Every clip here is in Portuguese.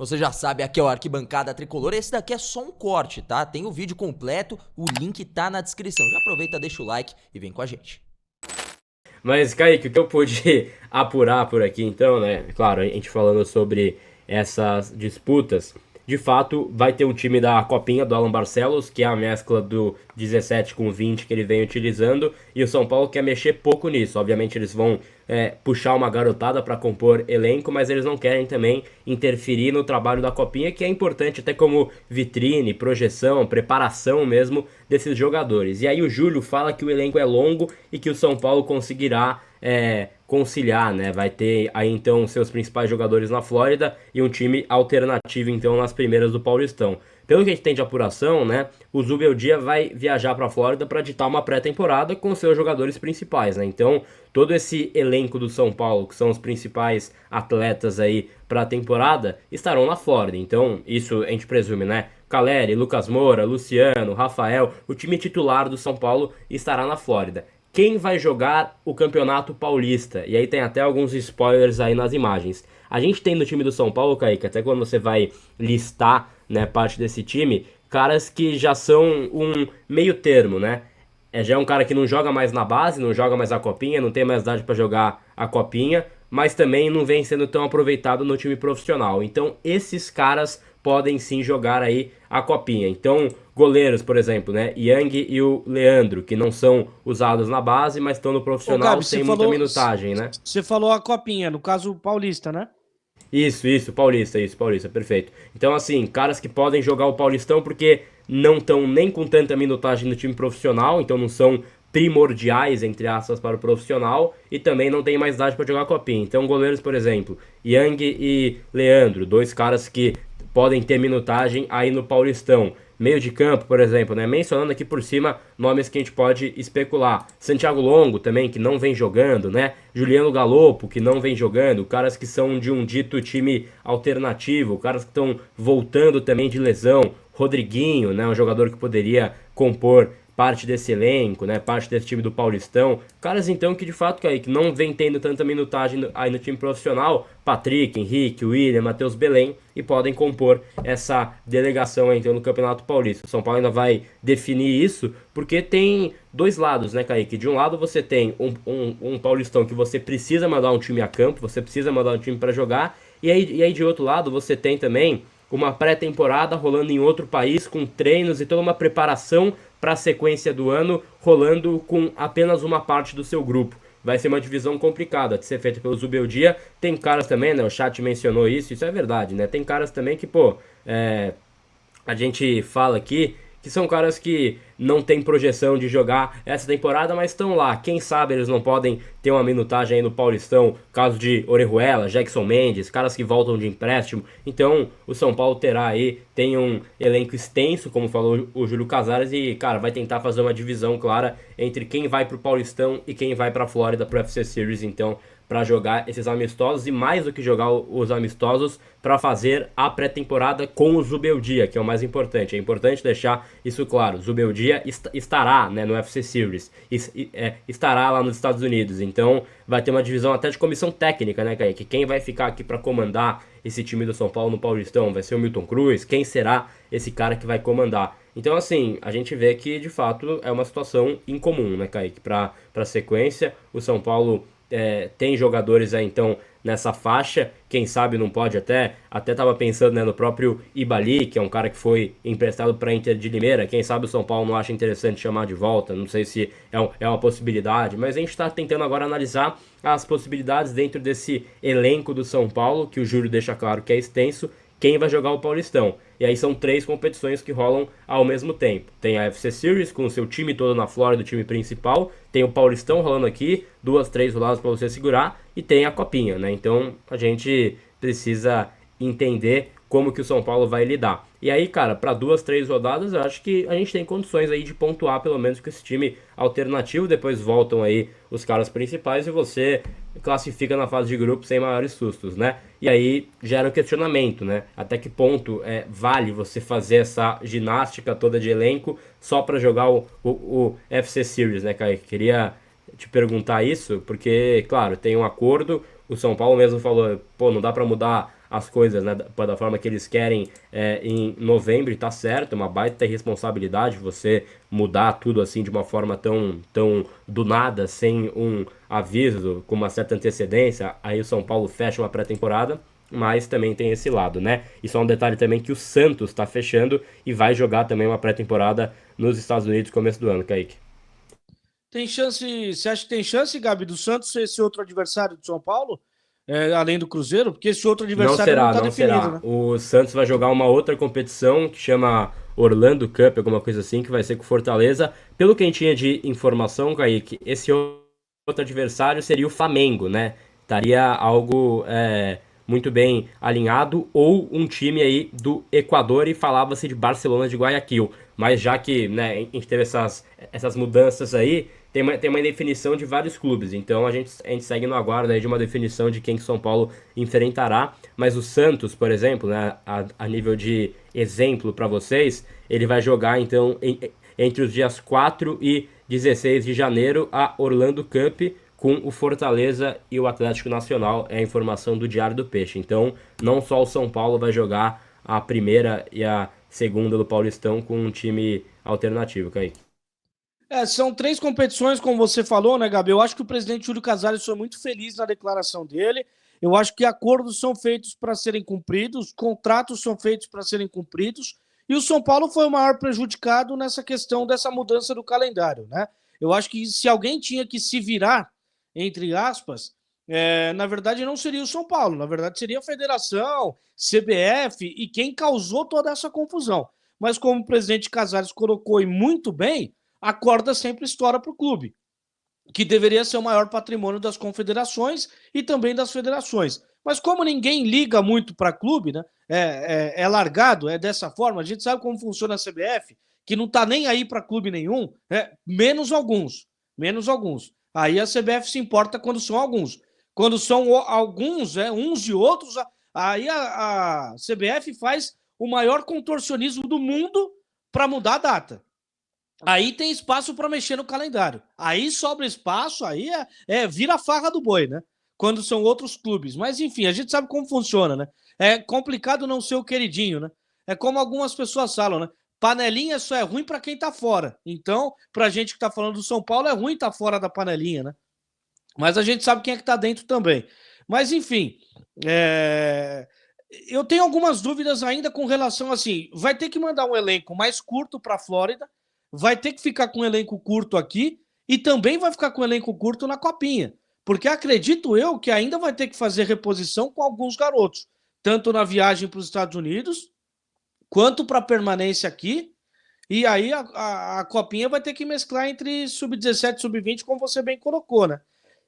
Você já sabe, aqui é o Arquibancada Tricolor. Esse daqui é só um corte, tá? Tem o vídeo completo, o link tá na descrição. Já aproveita, deixa o like e vem com a gente. Mas, Kaique, o que eu pude apurar por aqui, então, né? Claro, a gente falando sobre essas disputas, de fato, vai ter um time da Copinha do Alan Barcelos, que é a mescla do 17 com 20 que ele vem utilizando, e o São Paulo quer mexer pouco nisso. Obviamente, eles vão puxar uma garotada para compor elenco, mas eles não querem também interferir no trabalho da Copinha, que é importante até como vitrine, projeção, preparação mesmo desses jogadores. E aí o Júlio fala que o elenco é longo e que o São Paulo conseguirá conciliar, né? Vai ter aí então seus principais jogadores na Flórida e um time alternativo então nas primeiras do Paulistão. Pelo que a gente tem de apuração, né? O Zubeldia vai viajar para a Flórida para ditar uma pré-temporada com seus jogadores principais, né? Então, todo esse elenco do São Paulo, que são os principais atletas aí para a temporada, estarão na Flórida. Então, isso a gente presume, né? Caleri, Lucas Moura, Luciano, Rafael, o time titular do São Paulo estará na Flórida. Quem vai jogar o Campeonato Paulista? E aí tem até alguns spoilers aí nas imagens. A gente tem no time do São Paulo, Kaique, até quando você vai listar, né, parte desse time, caras que já são um meio termo, né? Já é um cara que não joga mais na base, não joga mais a copinha, não tem mais idade para jogar a copinha, mas também não vem sendo tão aproveitado no time profissional. Então, esses caras podem sim jogar aí a copinha. Então, goleiros, por exemplo, né? Yang e o Leandro, que não são usados na base, mas estão no Ô, profissional Gabi, você sem muita falou, minutagem, né? você falou a copinha, no caso paulista, né? Isso, Paulista, perfeito. Então, assim, caras que podem jogar o Paulistão porque não estão nem com tanta minutagem no time profissional, então não são primordiais, entre aspas, para o profissional, e também não tem mais idade para jogar a copinha. Então, goleiros, por exemplo, Yang e Leandro, dois caras que podem ter minutagem aí no Paulistão. Meio de campo, por exemplo, né? Mencionando aqui por cima nomes que a gente pode especular. Santiago Longo também, que não vem jogando, né? Juliano Galopo, que não vem jogando. Caras que são de um dito time alternativo. Caras que estão voltando também de lesão. Rodriguinho, né? Um jogador que poderia compor parte desse elenco, né? Parte desse time do Paulistão. Caras então que de fato, Kaique, não vem tendo tanta minutagem aí no time profissional. Patrick, Henrique, William, Matheus Belém e podem compor essa delegação então no Campeonato Paulista. O São Paulo ainda vai definir isso porque tem dois lados, né, Kaique? De um lado você tem um Paulistão que você precisa mandar um time a campo, você precisa mandar um time para jogar, e aí de outro lado você tem também uma pré-temporada rolando em outro país com treinos e toda uma preparação para a sequência do ano rolando com apenas uma parte do seu grupo. Vai ser uma divisão complicada de ser feita pelo Zubeldia. Tem caras também, né? O chat mencionou isso é verdade, né? Tem caras também que, pô, a gente fala aqui que são caras que não tem projeção de jogar essa temporada, mas estão lá. Quem sabe eles não podem ter uma minutagem aí no Paulistão, caso de Orejuela, Jackson Mendes, caras que voltam de empréstimo. Então o São Paulo terá aí, tem um elenco extenso, como falou o Júlio Casares, e cara, vai tentar fazer uma divisão clara entre quem vai pro Paulistão e quem vai pra Flórida pro UFC Series, então, para jogar esses amistosos e mais do que jogar os amistosos, para fazer a pré-temporada com o Zubeldia, que é o mais importante. É importante deixar isso claro. O Zubeldia estará, né, no UFC Series, estará lá nos Estados Unidos. Então vai ter uma divisão até de comissão técnica, né, Kaique? Quem vai ficar aqui para comandar esse time do São Paulo no Paulistão? Vai ser o Milton Cruz? Quem será esse cara que vai comandar? Então, assim, a gente vê que de fato é uma situação incomum, né, Kaique? Para a sequência, o São Paulo tem jogadores aí então nessa faixa, quem sabe não pode até tava pensando, né, no próprio Ibali, que é um cara que foi emprestado para Inter de Limeira, quem sabe o São Paulo não acha interessante chamar de volta, não sei se é uma possibilidade, mas a gente está tentando agora analisar as possibilidades dentro desse elenco do São Paulo, que o Júlio deixa claro que é extenso, quem vai jogar o Paulistão. E aí são três competições que rolam ao mesmo tempo. Tem a FC Series com o seu time todo na Flórida, o time principal. Tem o Paulistão rolando aqui, 2, 3 rodadas para você segurar. E tem a Copinha, né? Então a gente precisa entender como que o São Paulo vai lidar. E aí, cara, para 2, 3 rodadas, eu acho que a gente tem condições aí de pontuar pelo menos com esse time alternativo. Depois voltam aí os caras principais e você classifica na fase de grupo sem maiores sustos, né? E aí gera um questionamento, né? Até que ponto vale você fazer essa ginástica toda de elenco só para jogar o FC Series, né, Kaique? Queria te perguntar isso, porque, claro, tem um acordo, o São Paulo mesmo falou, pô, não dá para mudar as coisas, né, da forma que eles querem em novembro, e tá certo, é uma baita responsabilidade você mudar tudo assim de uma forma tão do nada, sem um aviso, com uma certa antecedência. Aí o São Paulo fecha uma pré-temporada, mas também tem esse lado, né? E só um detalhe também que o Santos está fechando e vai jogar também uma pré-temporada nos Estados Unidos no começo do ano, Kaique. Tem chance, você acha que tem chance, Gabi, do Santos ser esse outro adversário do São Paulo? Além do Cruzeiro? Porque esse outro Não adversário não será, está não definido, será. né? O Santos vai jogar uma outra competição que chama Orlando Cup, alguma coisa assim, que vai ser com Fortaleza. Pelo que a gente tinha de informação, Kaique, esse outro adversário seria o Flamengo, né? Estaria algo muito bem alinhado, ou um time aí do Equador, e falava-se de Barcelona de Guayaquil. Mas já que, né, a gente teve essas mudanças aí, tem uma indefinição de vários clubes. Então a gente segue no aguardo aí de uma definição de quem que São Paulo enfrentará. Mas o Santos, por exemplo, né, a nível de exemplo para vocês, ele vai jogar então entre os dias 4 e 16 de janeiro a Orlando Cup com o Fortaleza e o Atlético Nacional. É a informação do Diário do Peixe. Então não só o São Paulo vai jogar a primeira e a segunda do Paulistão com um time alternativo, Kaique. São 3 competições, como você falou, né, Gabi? Eu acho que o presidente Júlio Casares foi muito feliz na declaração dele. Eu acho que acordos são feitos para serem cumpridos, contratos são feitos para serem cumpridos, e o São Paulo foi o maior prejudicado nessa questão dessa mudança do calendário, né? Eu acho que se alguém tinha que se virar, entre aspas, na verdade não seria o São Paulo, na verdade seria a Federação, CBF e quem causou toda essa confusão. Mas como o presidente Casares colocou e muito bem, a corda sempre estoura para o clube, que deveria ser o maior patrimônio das confederações e também das federações. Mas como ninguém liga muito para clube, né? É largado, é dessa forma. A gente sabe como funciona a CBF, que não está nem aí para clube nenhum, menos alguns. Menos alguns. Aí a CBF se importa quando são alguns. Quando são alguns, uns e outros, aí a CBF faz o maior contorcionismo do mundo para mudar a data. Aí tem espaço para mexer no calendário. Aí sobra espaço, aí vira a farra do boi, né? Quando são outros clubes. Mas enfim, a gente sabe como funciona, né? É complicado não ser o queridinho, né? É como algumas pessoas falam, né? Panelinha só é ruim para quem tá fora. Então, pra gente que tá falando do São Paulo, é ruim tá fora da panelinha, né? Mas a gente sabe quem é que tá dentro também. Mas enfim, eu tenho algumas dúvidas ainda com relação assim, vai ter que mandar um elenco mais curto para a Flórida, vai ter que ficar com um elenco curto aqui e também vai ficar com um elenco curto na Copinha, porque acredito eu que ainda vai ter que fazer reposição com alguns garotos, tanto na viagem para os Estados Unidos quanto para a permanência aqui. E aí a Copinha vai ter que mesclar entre sub-17 e sub-20, como você bem colocou, né?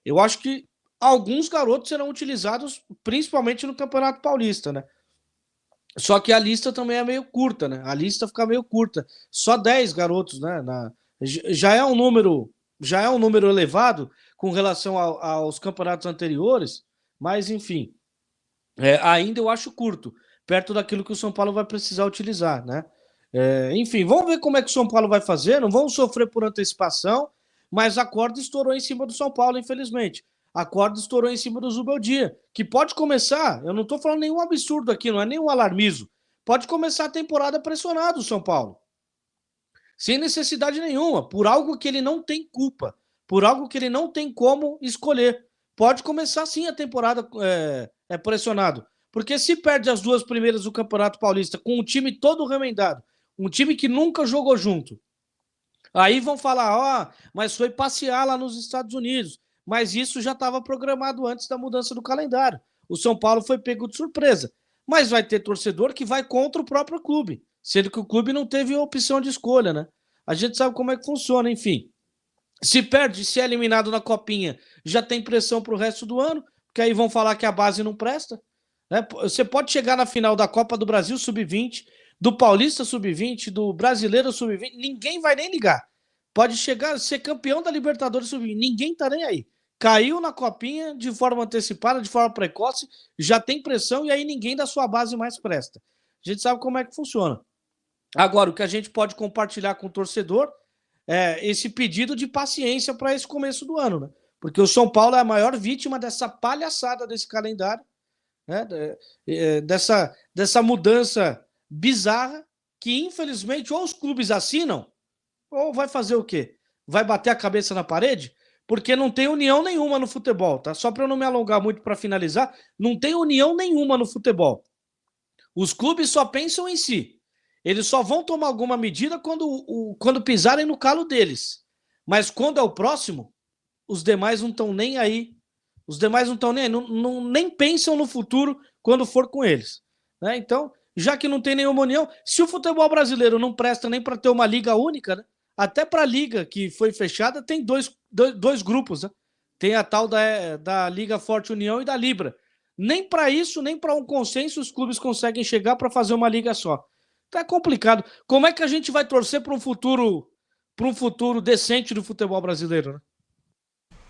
Eu acho que alguns garotos serão utilizados principalmente no Campeonato Paulista, né? Só que a lista também é meio curta, né? A lista fica meio curta. Só 10 garotos, né? Já é um número elevado com relação aos campeonatos anteriores, mas enfim, ainda eu acho curto, perto daquilo que o São Paulo vai precisar utilizar, né? Enfim, vamos ver como é que o São Paulo vai fazer, não vamos sofrer por antecipação, mas a corda estourou em cima do São Paulo, infelizmente. A corda estourou em cima do Zubeldia, que pode começar, eu não estou falando nenhum absurdo aqui, não é nenhum alarmismo, pode começar a temporada pressionado o São Paulo, sem necessidade nenhuma, por algo que ele não tem culpa, por algo que ele não tem como escolher. Pode começar sim a temporada pressionado, porque se perde as 2 primeiras do Campeonato Paulista com um time todo remendado, um time que nunca jogou junto, aí vão falar, mas foi passear lá nos Estados Unidos, mas isso já estava programado antes da mudança do calendário. O São Paulo foi pego de surpresa, mas vai ter torcedor que vai contra o próprio clube, sendo que o clube não teve opção de escolha, né? A gente sabe como é que funciona, enfim. Se perde, se é eliminado na Copinha, já tem pressão para o resto do ano, porque aí vão falar que a base não presta. Né? Você pode chegar na final da Copa do Brasil Sub-20, do Paulista Sub-20, do Brasileiro Sub-20, ninguém vai nem ligar. Pode chegar, ser campeão da Libertadores Sub-20, ninguém tá nem aí. Caiu na Copinha de forma antecipada, de forma precoce, já tem pressão e aí ninguém da sua base mais presta. A gente sabe como é que funciona. Agora, o que a gente pode compartilhar com o torcedor é esse pedido de paciência para esse começo do ano, né? Porque o São Paulo é a maior vítima dessa palhaçada desse calendário. né? Dessa mudança bizarra que, infelizmente, ou os clubes assinam, ou vai fazer o quê? Vai bater a cabeça na parede? Porque não tem união nenhuma no futebol, tá? Só para eu não me alongar muito para finalizar, não tem união nenhuma no futebol. Os clubes só pensam em si. Eles só vão tomar alguma medida quando pisarem no calo deles. Mas quando é o próximo, os demais não estão nem aí. Os demais não estão nem aí, nem pensam no futuro quando for com eles. Né? Então, já que não tem nenhuma união, se o futebol brasileiro não presta nem para ter uma liga única, né? Até para a liga que foi fechada tem dois grupos. Né? Tem a tal da Liga Forte União e da Libra. Nem para isso, nem para um consenso os clubes conseguem chegar para fazer uma liga só. Então é complicado. Como é que a gente vai torcer para um futuro decente do futebol brasileiro, né?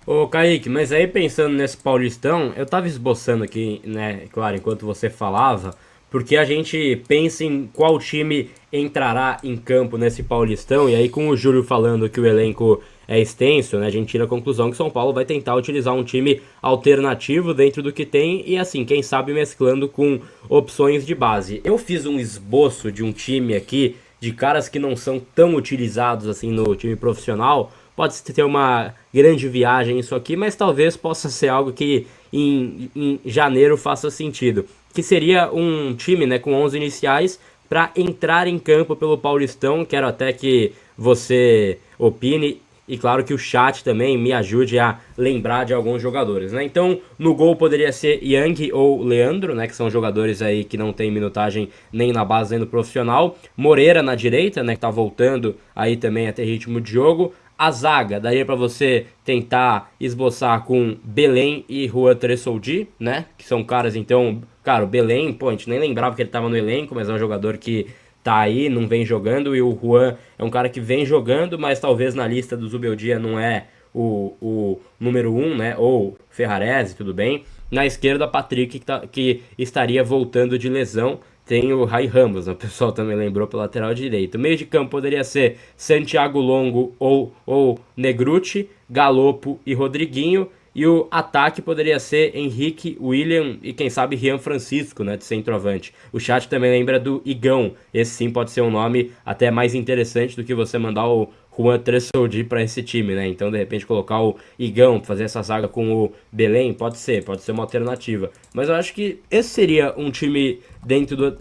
Ô Kaique, mas aí pensando nesse Paulistão, eu tava esboçando aqui, né, claro, enquanto você falava, porque a gente pensa em qual time entrará em campo nesse Paulistão, e aí com o Júlio falando que o elenco é extenso, né, a gente tira a conclusão que São Paulo vai tentar utilizar um time alternativo dentro do que tem, e assim, quem sabe mesclando com opções de base. Eu fiz um esboço de um time aqui, de caras que não são tão utilizados assim no time profissional. Pode ter uma grande viagem isso aqui, mas talvez possa ser algo que em janeiro faça sentido. Que seria um time, né, com 11 iniciais para entrar em campo pelo Paulistão. Quero até que você opine e claro que o chat também me ajude a lembrar de alguns jogadores, né? Então, no gol poderia ser Yang ou Leandro, né, que são jogadores aí que não tem minutagem nem na base nem no profissional. Moreira na direita, né, que tá voltando aí também a ter ritmo de jogo. A zaga, daria para você tentar esboçar com Belém e Juan Tressoldi, né? Que são caras, então... Cara, o Belém, pô, a gente nem lembrava que ele tava no elenco, mas é um jogador que tá aí, não vem jogando. E o Juan é um cara que vem jogando, mas talvez na lista do Zubeldia não é o número 1, né? Ou Ferrarese, tudo bem. Na esquerda, Patrick, que estaria voltando de lesão. Tem o Rai Ramos, né? O pessoal também lembrou pelo lateral direito. O meio de campo poderia ser Santiago Longo ou Negruti, Galopo e Rodriguinho. E o ataque poderia ser Henrique, William e quem sabe Rian Francisco, né, de centroavante. O chat também lembra do Igão. Esse sim pode ser um nome até mais interessante do que você mandar o Juan Tressoldi para esse time, né? Então, de repente, colocar o Igão, fazer essa zaga com o Belém, pode ser uma alternativa. Mas eu acho que esse seria um time dentro do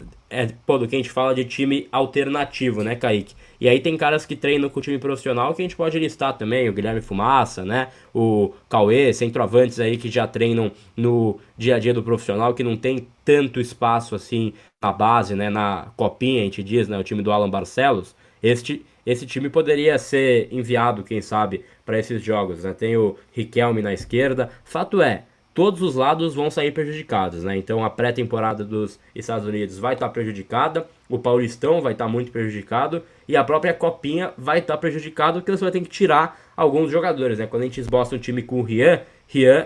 que a gente fala de time alternativo, né, Kaique? E aí tem caras que treinam com o time profissional que a gente pode listar também, o Guilherme Fumaça, né? O Cauê, centroavantes aí que já treinam no dia a dia do profissional, que não tem tanto espaço assim na base, né? Na copinha, a gente diz, né? O time do Alan Barcelos. Esse time poderia ser enviado, quem sabe, para esses jogos, né? Tem o Riquelme na esquerda. Fato é, todos os lados vão sair prejudicados, né? Então a pré-temporada dos Estados Unidos vai estar prejudicada, o Paulistão vai estar muito prejudicado e a própria Copinha vai estar prejudicado, porque você vai ter que tirar alguns jogadores, né? Quando a gente esboça um time com o Rian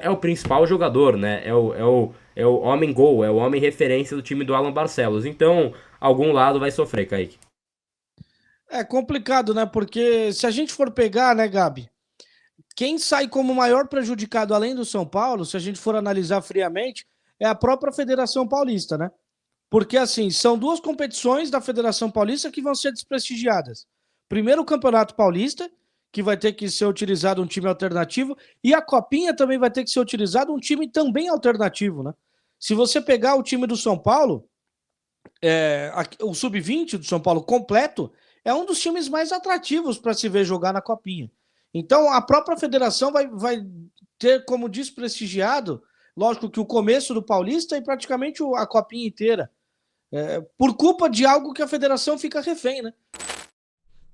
é o principal jogador, né? É o homem gol, é o homem referência do time do Alan Barcelos. Então, algum lado vai sofrer, Kaique. É complicado, né? Porque se a gente for pegar, né, Gabi? Quem sai como maior prejudicado, além do São Paulo, se a gente for analisar friamente, é a própria Federação Paulista, né? Porque, assim, são duas competições da Federação Paulista que vão ser desprestigiadas. Primeiro, o Campeonato Paulista, que vai ter que ser utilizado um time alternativo, e a Copinha também vai ter que ser utilizado um time também alternativo, né? Se você pegar o time do São Paulo, o Sub-20 do São Paulo completo, é um dos times mais atrativos para se ver jogar na Copinha. Então, a própria federação vai ter como desprestigiado, lógico que o começo do Paulista e praticamente a Copinha inteira, por culpa de algo que a federação fica refém, né?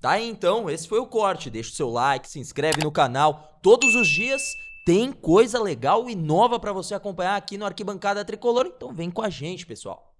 Tá aí então, esse foi o corte. Deixa o seu like, se inscreve no canal. Todos os dias tem coisa legal e nova pra você acompanhar aqui no Arquibancada Tricolor. Então vem com a gente, pessoal.